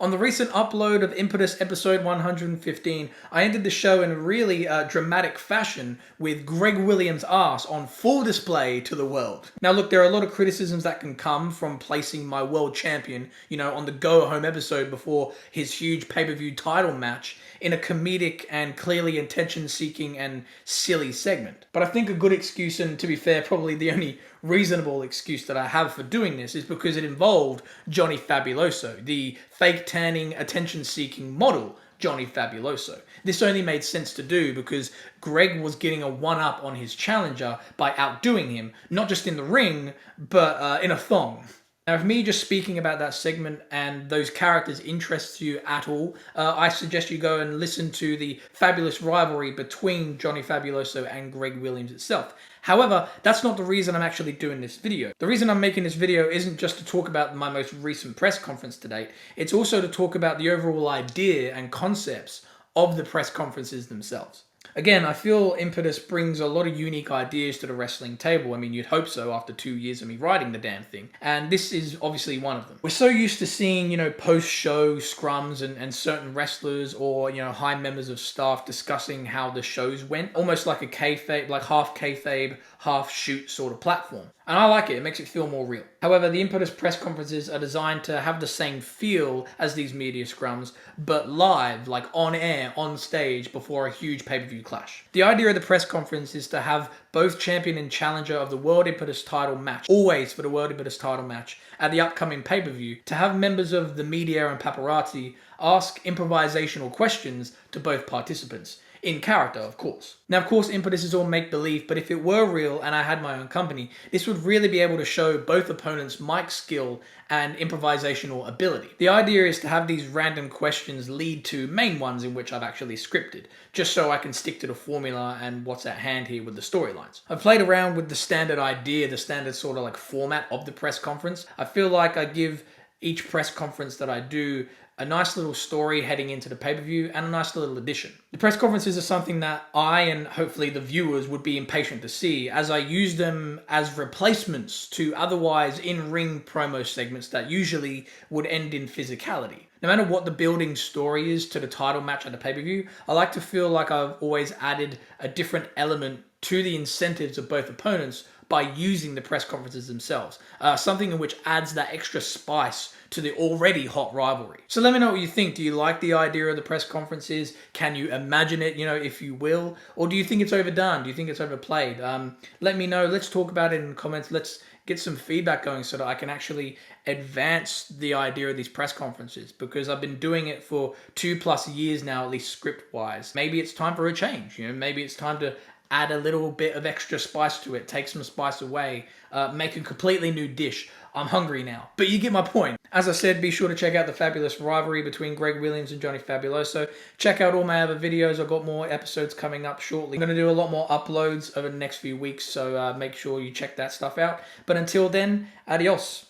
On the recent upload of Impetus episode 115, I ended the show in a really dramatic fashion with Greg Williams' ass on full display to the world. Now look, there are a lot of criticisms that can come from placing my world champion, on the go-home episode before his huge pay-per-view title match in a comedic and clearly attention-seeking and silly segment. But I think a good excuse, and to be fair, probably the only reasonable excuse that I have for doing this, is because it involved Johnny Fabuloso, the fake tanning, attention-seeking model Johnny Fabuloso. This only made sense to do because Greg was getting a one-up on his challenger by outdoing him, not just in the ring, but in a thong. Now, if me just speaking about that segment and those characters interests you at all, I suggest you go and listen to the Fabulous Rivalry between Johnny Fabuloso and Greg Williams itself. However, that's not the reason I'm actually doing this video. The reason I'm making this video isn't just to talk about my most recent press conference to date, it's also to talk about the overall idea and concepts of the press conferences themselves. Again, I feel Impetus brings a lot of unique ideas to the wrestling table. I mean, you'd hope so after 2 years of me writing the damn thing. And this is obviously one of them. We're so used to seeing, post-show scrums and certain wrestlers or, high members of staff discussing how the shows went. Almost like a kayfabe, like half kayfabe, half shoot sort of platform. And I like it. It makes it feel more real. However, the Impetus press conferences are designed to have the same feel as these media scrums, but live, like on air, on stage, before a huge pay-per-view clash. The idea of the press conference is to have both champion and challenger of the World Impetus title match, always for the World Impetus title match, at the upcoming pay-per-view, to have members of the media and paparazzi ask improvisational questions to both participants. In character, of course. Now, of course, Impetus is all make-believe, but if it were real and I had my own company, this would really be able to show both opponents' mic skill and improvisational ability. The idea is to have these random questions lead to main ones in which I've actually scripted, just so I can stick to the formula and what's at hand here with the storylines. I've played around with the standard idea, the standard sort of like format of the press conference. I feel like I give each press conference that I do a nice little story heading into the pay-per-view and a nice little addition. The press conferences are something that I and hopefully the viewers would be impatient to see, as I use them as replacements to otherwise in-ring promo segments that usually would end in physicality. No matter what the building story is to the title match at the pay-per-view, I like to feel like I've always added a different element to the incentives of both opponents by using the press conferences themselves. Something in which adds that extra spice to the already hot rivalry. So let me know what you think. Do you like the idea of the press conferences? Can you imagine it, if you will? Or do you think it's overdone? Do you think it's overplayed? Let me know. Let's talk about it in the comments. Let's get some feedback going so that I can actually advance the idea of these press conferences, because I've been doing it for 2+ years now, at least script-wise. Maybe it's time for a change. Maybe it's time to add a little bit of extra spice to it, take some spice away, make a completely new dish. I'm hungry now. But you get my point. As I said, be sure to check out the Fabulous Rivalry between Greg Williams and Johnny Fabuloso. Check out all my other videos. I've got more episodes coming up shortly. I'm going to do a lot more uploads over the next few weeks, so make sure you check that stuff out. But until then, adios.